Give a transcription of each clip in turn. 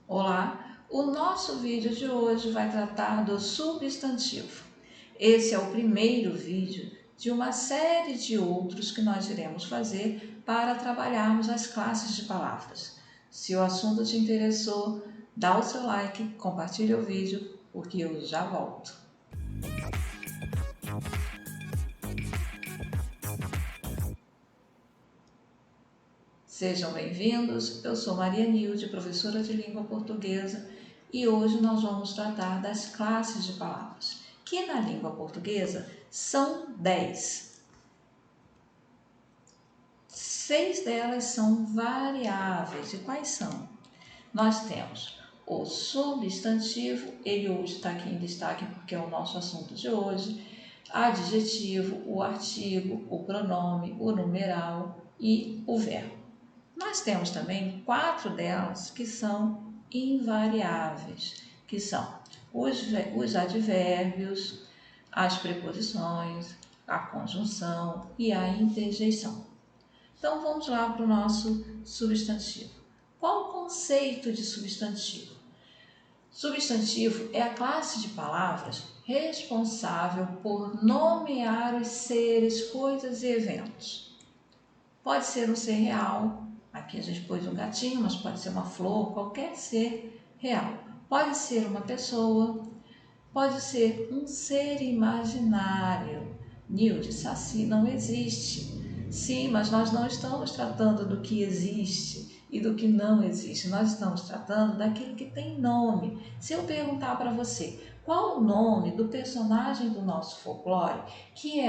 Olá, o nosso vídeo de hoje vai tratar do substantivo. Esse é o primeiro vídeo de uma série de outros que nós iremos fazer para trabalharmos as classes de palavras. Se o assunto te interessou, dá o seu like, compartilha o vídeo, porque eu já volto. Sejam bem-vindos, eu sou Maria Nilde, professora de língua portuguesa, e hoje nós vamos tratar das classes de palavras, que na língua portuguesa são 10. 6 delas são variáveis. E quais são? Nós temos o substantivo, ele hoje está aqui em destaque porque é o nosso assunto de hoje, adjetivo, o artigo, o pronome, o numeral e o verbo. Nós temos também 4 delas que são invariáveis, que são os advérbios, as preposições, a conjunção e a interjeição. Então vamos lá para o nosso substantivo. Qual o conceito de substantivo? Substantivo é a classe de palavras responsável por nomear os seres, coisas e eventos. Pode ser um ser real, aqui a gente pôs um gatinho, mas pode ser uma flor, qualquer ser real. Pode ser uma pessoa, pode ser um ser imaginário. Nilde, Saci não existe. Sim, mas nós não estamos tratando do que existe e do que não existe. Nós estamos tratando daquilo que tem nome. Se eu perguntar para você qual o nome do personagem do nosso folclore, que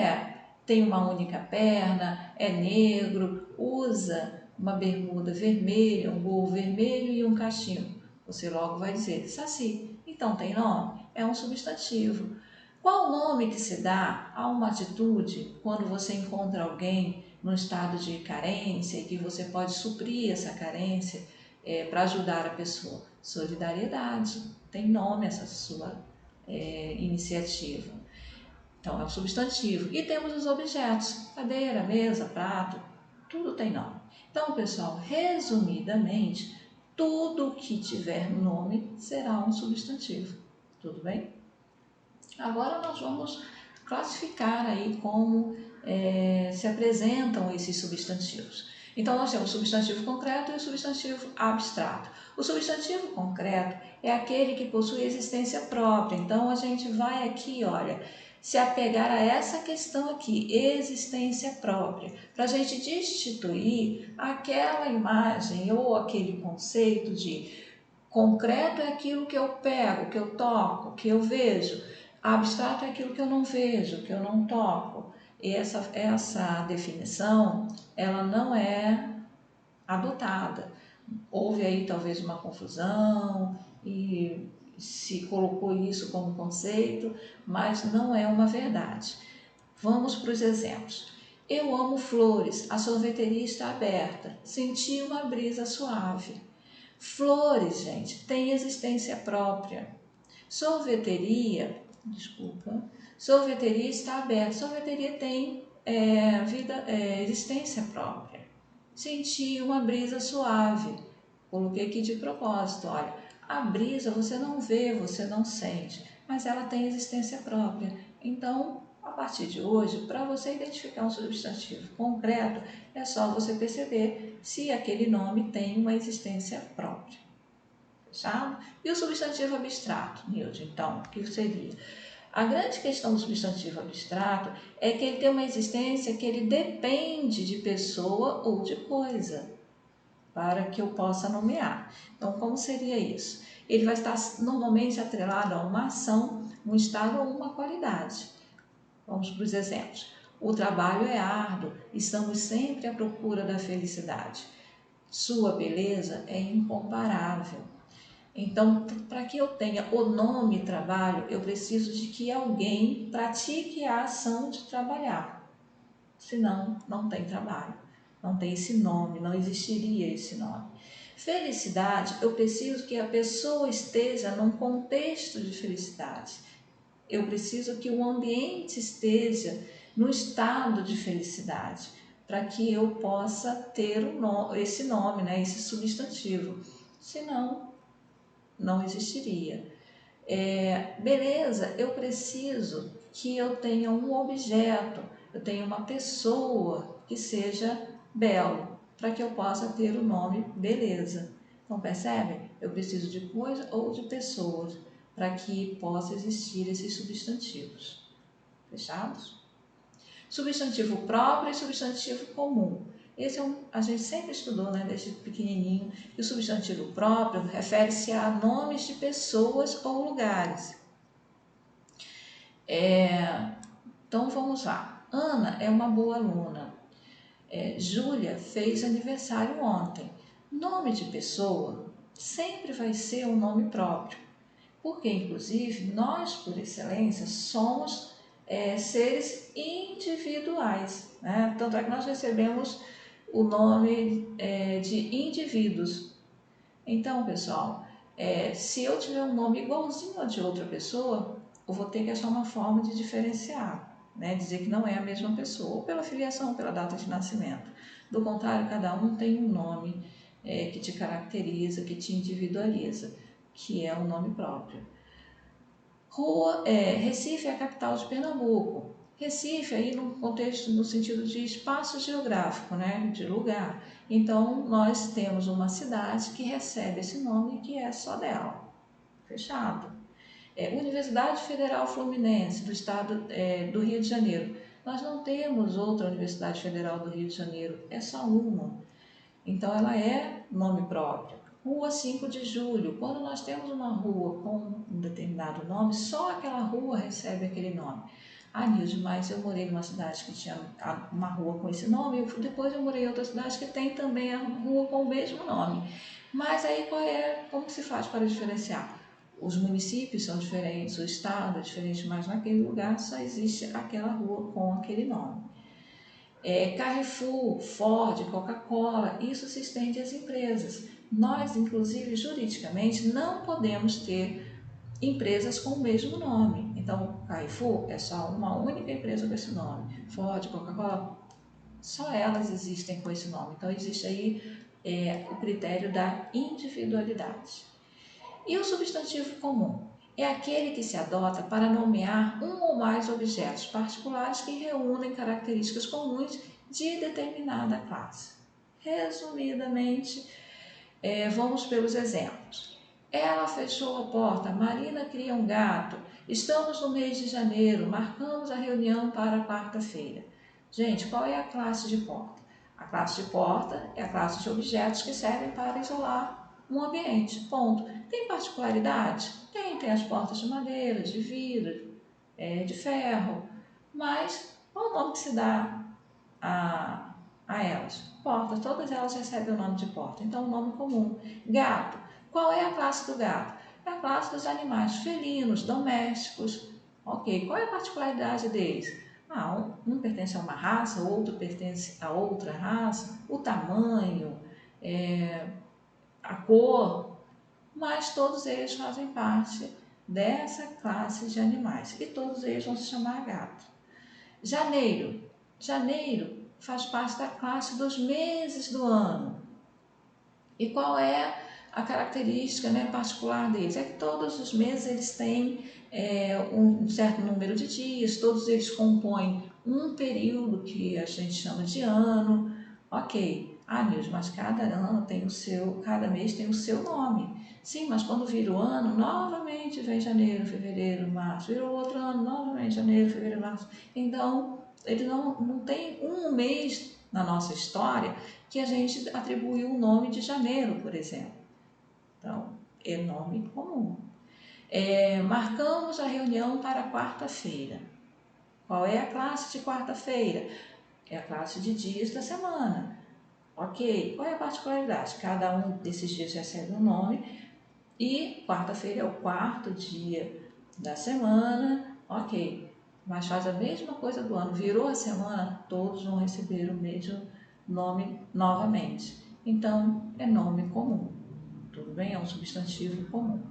tem uma única perna, é negro, usa uma bermuda vermelha, um gorro vermelho e um cachimbo, você logo vai dizer Saci. Então tem nome? É um substantivo. Qual o nome que se dá a uma atitude quando você encontra alguém num estado de carência e que você pode suprir essa carência para ajudar a pessoa? Solidariedade. Tem nome essa sua iniciativa. Então é um substantivo. E temos os objetos: cadeira, mesa, prato, tudo tem nome. Então, pessoal, resumidamente, tudo que tiver nome será um substantivo. Tudo bem? Agora nós vamos classificar aí como se apresentam esses substantivos. Então nós temos o substantivo concreto e o substantivo abstrato. O substantivo concreto é aquele que possui existência própria. Então a gente vai aqui, olha, se apegar a essa questão aqui, existência própria, para a gente destituir aquela imagem ou aquele conceito de concreto é aquilo que eu pego, que eu toco, que eu vejo. Abstrato é aquilo que eu não vejo, que eu não toco. E essa definição, ela não é adotada. Houve aí talvez uma confusão e se colocou isso como conceito, mas não é uma verdade. Vamos para os exemplos. Eu amo flores, a sorveteria está aberta, senti uma brisa suave. Flores, gente, têm existência própria. Sorveteria está aberta. Sorveteria tem existência própria. Senti uma brisa suave. Coloquei aqui de propósito, olha, a brisa você não vê, você não sente, mas ela tem existência própria. Então, a partir de hoje, para você identificar um substantivo concreto, é só você perceber se aquele nome tem uma existência própria. Fechado? E o substantivo abstrato, Nilde, então, o que seria? A grande questão do substantivo abstrato é que ele tem uma existência que ele depende de pessoa ou de coisa para que eu possa nomear. Então, como seria isso? Ele vai estar normalmente atrelado a uma ação, um estado ou uma qualidade. Vamos para os exemplos. O trabalho é árduo, estamos sempre à procura da felicidade. Sua beleza é incomparável. Então, para que eu tenha o nome trabalho, eu preciso de que alguém pratique a ação de trabalhar. Senão, não tem trabalho, não tem esse nome, não existiria esse nome. Felicidade, eu preciso que a pessoa esteja num contexto de felicidade. Eu preciso que o ambiente esteja no estado de felicidade, para que eu possa ter esse nome, né, esse substantivo. Senão, não existiria. Beleza, eu preciso que eu tenha um objeto, eu tenha uma pessoa que seja belo, para que eu possa ter o nome beleza. Então, percebe? Eu preciso de coisa ou de pessoas para que possa existir esses substantivos. Fechados? Substantivo próprio e substantivo comum. Esse a gente sempre estudou, né, desde pequenininho. E o substantivo próprio refere-se a nomes de pessoas ou lugares. Então vamos lá. Ana é uma boa aluna. Júlia fez aniversário ontem. Nome de pessoa sempre vai ser um nome próprio, porque inclusive nós, por excelência, somos seres individuais, né? Tanto é que nós recebemos o nome de indivíduos. Então, pessoal, se eu tiver um nome igualzinho ao de outra pessoa, eu vou ter que achar uma forma de diferenciar, né? Dizer que não é a mesma pessoa, ou pela filiação, ou pela data de nascimento. Do contrário, cada um tem um nome que te caracteriza, que te individualiza, que é o nome próprio. Recife é a capital de Pernambuco. Recife aí no contexto, no sentido de espaço geográfico, né, de lugar. Então, nós temos uma cidade que recebe esse nome que é só dela. Fechado. Universidade Federal Fluminense, do estado do Rio de Janeiro. Nós não temos outra Universidade Federal do Rio de Janeiro, é só uma. Então, ela é nome próprio. Rua 5 de Julho. Quando nós temos uma rua com um determinado nome, só aquela rua recebe aquele nome. Nilde, mas eu morei numa cidade que tinha uma rua com esse nome, depois eu morei em outra cidade que tem também a rua com o mesmo nome. Mas aí como se faz para diferenciar? Os municípios são diferentes, o estado é diferente, mas naquele lugar só existe aquela rua com aquele nome. Carrefour, Ford, Coca-Cola, isso se estende às empresas. Nós, inclusive, juridicamente, não podemos ter empresas com o mesmo nome. Então, Carrefour é só uma única empresa com esse nome. Ford, Coca-Cola, só elas existem com esse nome. Então, existe aí o critério da individualidade. E o substantivo comum? É aquele que se adota para nomear um ou mais objetos particulares que reúnem características comuns de determinada classe. Resumidamente, vamos pelos exemplos. Ela fechou a porta, Marina cria um gato, estamos no mês de janeiro, marcamos a reunião para quarta-feira. Gente, qual é a classe de porta? A classe de porta é a classe de objetos que servem para isolar um ambiente, ponto. Tem particularidade? Tem as portas de madeira, de vidro, de ferro, mas qual o nome que se dá a elas? Portas, todas elas recebem o nome de porta, então o nome comum. Gato, qual é a classe do gato? É a classe dos animais felinos, domésticos. Ok, qual é a particularidade deles? Um pertence a uma raça, o outro pertence a outra raça, o tamanho, a cor, mas todos eles fazem parte dessa classe de animais e todos eles vão se chamar gato. Janeiro. Janeiro faz parte da classe dos meses do ano. E qual é a característica, né, particular deles? É que todos os meses eles têm um certo número de dias, todos eles compõem um período que a gente chama de ano. Ok. Nilson, mas cada mês tem o seu nome. Sim, mas quando vira o ano, novamente vem janeiro, fevereiro, março. Vira o outro ano, novamente janeiro, fevereiro, março. Então, ele não tem um mês na nossa história que a gente atribuiu o nome de janeiro, por exemplo. Então, é nome comum. Marcamos a reunião para quarta-feira. Qual é a classe de quarta-feira? É a classe de dias da semana. Ok, qual é a particularidade? Cada um desses dias recebe um nome e quarta-feira é o quarto dia da semana. Ok, mas faz a mesma coisa do ano. Virou a semana, todos vão receber o mesmo nome novamente. Então, é nome comum. Tudo bem? É um substantivo comum.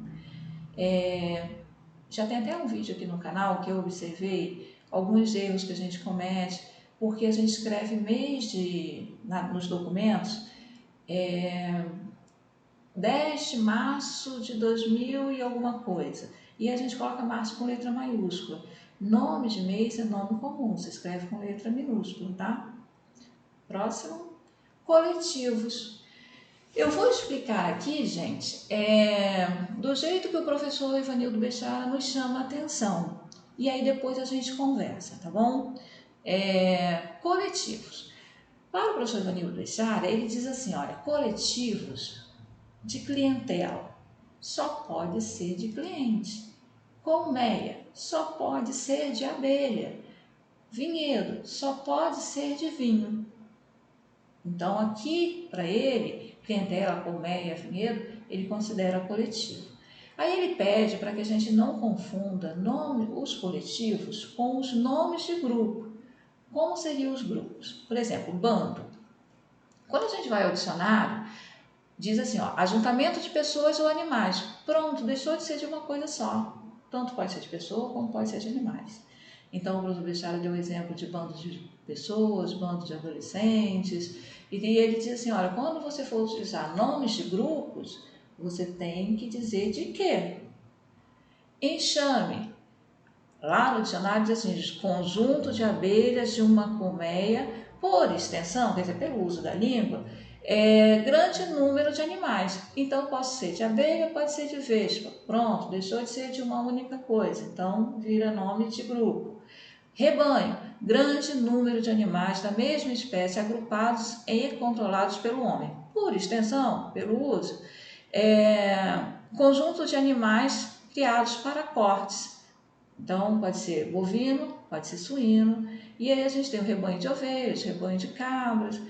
Já tem até um vídeo aqui no canal que eu observei alguns erros que a gente comete porque a gente escreve nos documentos 10 de março de 2000 e alguma coisa. E a gente coloca março com letra maiúscula. Nome de mês é nome comum, se escreve com letra minúscula, tá? Próximo. Coletivos. Eu vou explicar aqui, gente, do jeito que o professor Ivanildo Bechara nos chama a atenção. E aí depois a gente conversa, tá bom? Coletivos. Para o professor Ivanildo Bechara, ele diz assim, olha, coletivos de clientela só pode ser de cliente. Colmeia só pode ser de abelha. Vinhedo só pode ser de vinho. Então aqui, para ele, clientela, colmeia, vinhedo, ele considera coletivo. Aí ele pede para que a gente não confunda os coletivos com os nomes de grupo. Como seriam os grupos? Por exemplo, bando. Quando a gente vai ao dicionário, diz assim, ó, ajuntamento de pessoas ou animais. Pronto, deixou de ser de uma coisa só. Tanto pode ser de pessoa como pode ser de animais. Então, o professor Bechara deu o exemplo de bandos de pessoas, bandos de adolescentes. E ele diz assim, olha, quando você for utilizar nomes de grupos, você tem que dizer de quê? Enxame. Lá no dicionário diz assim, conjunto de abelhas de uma colmeia, por extensão, quer dizer, pelo uso da língua, grande número de animais. Então, pode ser de abelha, pode ser de vespa. Pronto, deixou de ser de uma única coisa. Então, vira nome de grupo. Rebanho, grande número de animais da mesma espécie agrupados e controlados pelo homem. Por extensão, pelo uso, conjunto de animais criados para cortes. Então, pode ser bovino, pode ser suíno. E aí a gente tem o rebanho de ovelhas, rebanho de cabras.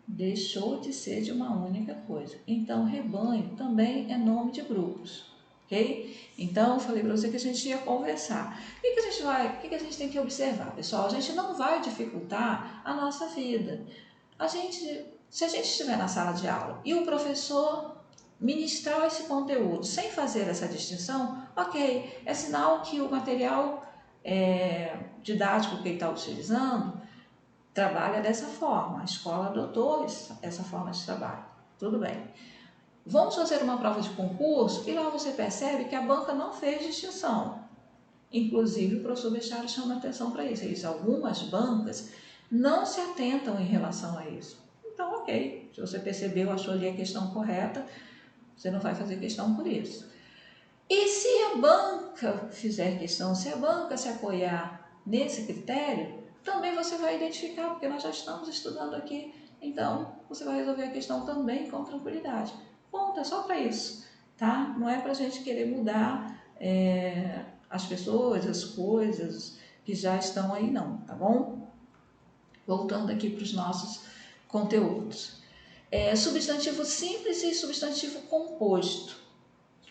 Deixou de ser de uma única coisa. Então, rebanho também é nome de grupos, ok? Então, eu falei para você que a gente ia conversar. O que a gente tem que observar, pessoal? A gente não vai dificultar a nossa vida. Se a gente estiver na sala de aula e o professor ministrar esse conteúdo sem fazer essa distinção, ok, é sinal que o material didático que ele está utilizando trabalha dessa forma, a escola adotou essa forma de trabalho, tudo bem. Vamos fazer uma prova de concurso e lá você percebe que a banca não fez distinção. Inclusive o professor Bechara chama atenção para isso. Ele diz, algumas bancas não se atentam em relação a isso. Então, ok, se você percebeu, achou ali a questão correta, você não vai fazer questão por isso. E se a banca fizer questão, se a banca se apoiar nesse critério, também você vai identificar, porque nós já estamos estudando aqui, então você vai resolver a questão também com tranquilidade. Ponto, é só para isso, tá? Não é para a gente querer mudar as pessoas, as coisas que já estão aí não, tá bom? Voltando aqui para os nossos conteúdos. Substantivo simples e substantivo composto.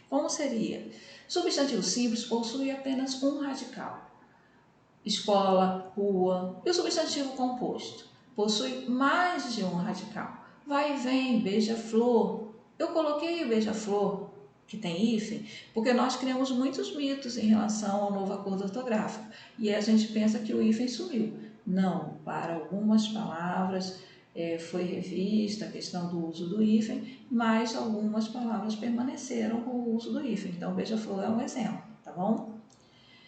Como seria? Substantivo simples possui apenas um radical. Escola, rua. E o substantivo composto possui mais de um radical. Vai e vem, beija-flor. Eu coloquei o beija-flor, que tem hífen, porque nós criamos muitos mitos em relação ao novo acordo ortográfico. E a gente pensa que o hífen sumiu. Não, para algumas palavras foi revista a questão do uso do hífen, mas algumas palavras permaneceram com o uso do hífen. Então, beija-flor é um exemplo, tá bom?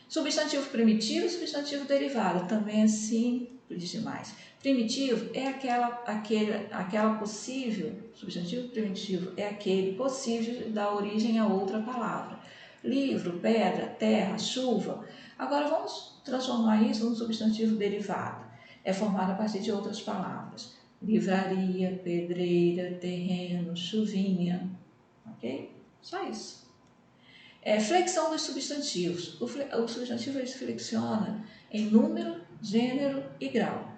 Substantivo primitivo e substantivo derivado, também é simples demais. Primitivo é aquela possível, substantivo primitivo é aquele possível de dar origem a outra palavra. Livro, pedra, terra, chuva. Agora vamos transformar isso num substantivo derivado. É formado a partir de outras palavras. Livraria, pedreira, terreno, chuvinha, ok? Só isso. Flexão dos substantivos. O substantivo ele se flexiona em número, gênero e grau.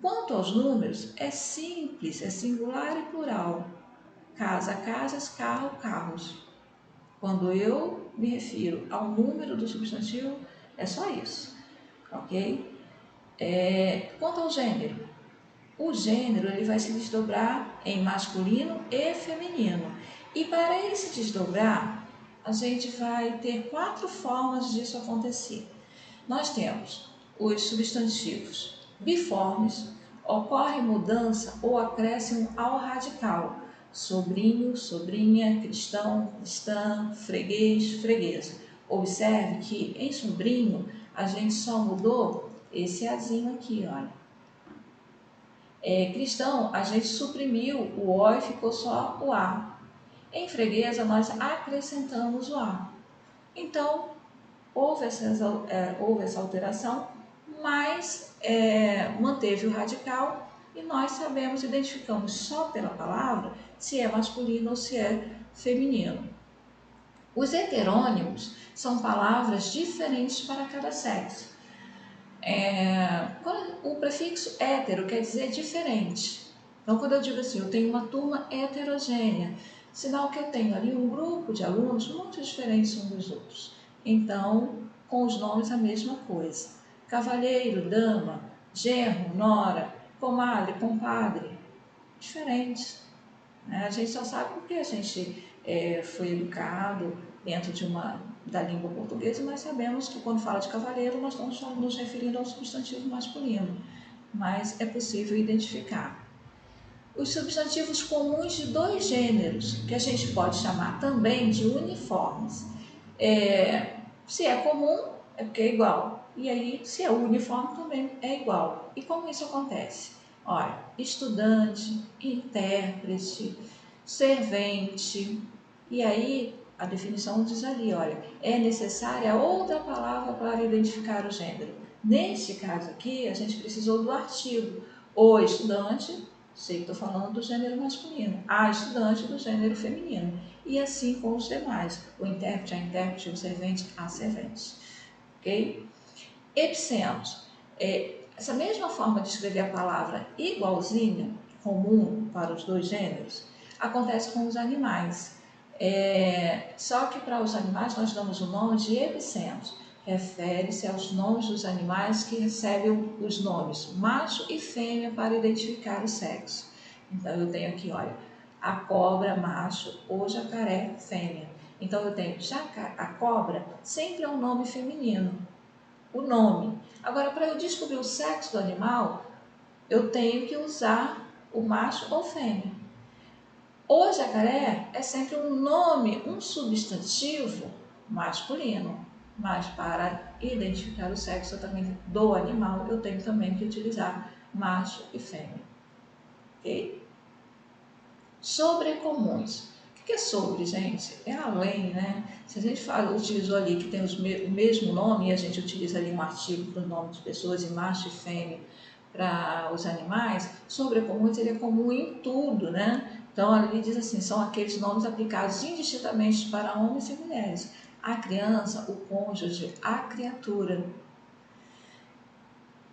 Quanto aos números, é simples, é singular e plural. Casa, casas, carro, carros. Quando eu me refiro ao número do substantivo, é só isso, ok? Quanto ao gênero, o gênero ele vai se desdobrar em masculino e feminino. E para ele se desdobrar, a gente vai ter 4 formas disso acontecer. Nós temos os substantivos biformes, ocorre mudança ou acréscimo ao radical. sobrinho, sobrinha, cristão, cristã, freguês, freguesa. Observe que em sobrinho a gente só mudou esse azinho aqui, olha. Cristão, a gente suprimiu o O e ficou só o A. Em freguesa, nós acrescentamos o A. Então, houve essa alteração, mas manteve o radical e nós sabemos, identificamos só pela palavra se é masculino ou se é feminino. Os heterônimos são palavras diferentes para cada sexo. O prefixo hétero quer dizer diferente. Então, quando eu digo assim, eu tenho uma turma heterogênea, sinal que eu tenho ali um grupo de alunos muito diferentes uns dos outros. Então, com os nomes a mesma coisa. Cavalheiro, dama, genro, nora, comadre, compadre, diferentes. A gente só sabe porque a gente foi educado dentro da língua portuguesa, mas sabemos que quando fala de cavaleiro nós estamos nos referindo ao substantivo masculino, mas é possível identificar. Os substantivos comuns de dois gêneros, que a gente pode chamar também de uniformes. Se é comum, é porque é igual. E aí, se é uniforme, também é igual. E como isso acontece? Olha, estudante, intérprete, servente. E aí, a definição diz ali, olha, é necessária outra palavra para identificar o gênero. Neste caso aqui, a gente precisou do artigo. O estudante, sei que estou falando do gênero masculino, a estudante do gênero feminino. E assim com os demais, o intérprete, a intérprete, o servente, a servente. Ok? Epicenos. Essa mesma forma de escrever a palavra igualzinha, comum para os dois gêneros, acontece com os animais. Só que para os animais nós damos o nome de epicenos. Refere-se aos nomes dos animais que recebem os nomes macho e fêmea para identificar o sexo. Então eu tenho aqui, olha, a cobra macho ou jacaré fêmea. Então eu tenho a cobra sempre é um nome feminino, o nome. Agora, para eu descobrir o sexo do animal, eu tenho que usar o macho ou fêmea. O jacaré é sempre um nome, um substantivo masculino, mas para identificar o sexo também do animal, eu tenho também que utilizar macho e fêmea. Ok? Sobrecomuns. O que é sobre, gente? É além, né? Se a gente utilizou ali que tem o mesmo nome e a gente utiliza ali um artigo para o nome de pessoas, e macho e fêmea para os animais, sobrecomuns ele é comum em tudo, né? Então ali diz assim, são aqueles nomes aplicados indistintamente para homens e mulheres. A criança, o cônjuge, a criatura.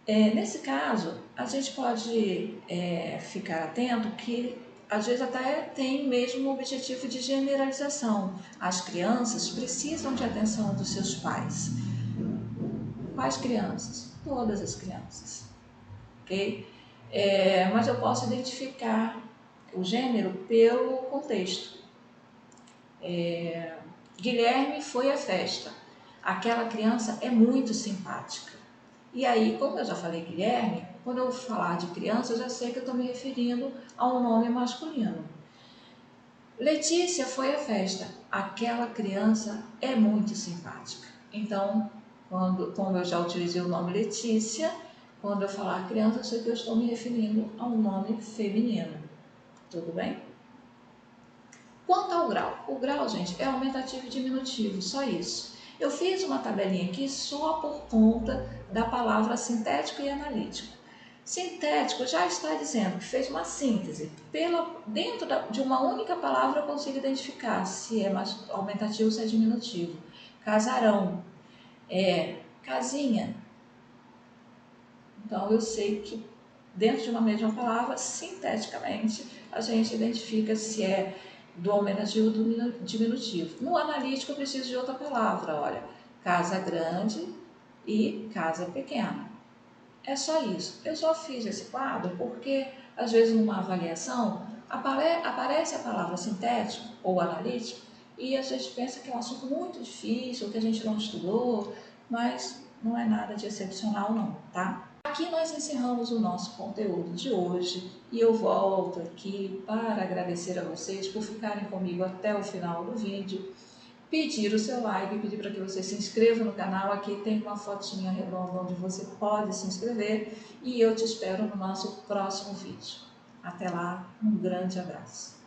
Nesse caso, a gente pode ficar atento que às vezes até tem mesmo o objetivo de generalização. As crianças precisam de atenção dos seus pais. Quais crianças? Todas as crianças. Ok? Mas eu posso identificar o gênero pelo contexto. Guilherme foi à festa. Aquela criança é muito simpática. E aí, como eu já falei Guilherme, quando eu falar de criança, eu já sei que eu estou me referindo a um nome masculino. Letícia foi à festa. Aquela criança é muito simpática. Então, como eu já utilizei o nome Letícia, quando eu falar criança, eu sei que eu estou me referindo a um nome feminino. Tudo bem? Quanto ao grau. O grau, gente, é aumentativo e diminutivo, só isso. Eu fiz uma tabelinha aqui só por conta da palavra sintético e analítico. Sintético já está dizendo que fez uma síntese. Dentro de uma única palavra eu consigo identificar se é aumentativo ou se é diminutivo. Casarão, casinha. Então eu sei que dentro de uma mesma palavra, sinteticamente, a gente identifica se é do aumentativo ou do diminutivo. No analítico eu preciso de outra palavra, olha, casa grande e casa pequena. É só isso. Eu só fiz esse quadro porque, às vezes, numa avaliação, aparece a palavra sintético ou analítico e a gente pensa que é um assunto muito difícil, que a gente não estudou, mas não é nada de excepcional não, tá? Aqui nós encerramos o nosso conteúdo de hoje e eu volto aqui para agradecer a vocês por ficarem comigo até o final do vídeo, pedir o seu like, pedir para que você se inscreva no canal. Aqui tem uma fotinha redonda onde você pode se inscrever e eu te espero no nosso próximo vídeo. Até lá, um grande abraço.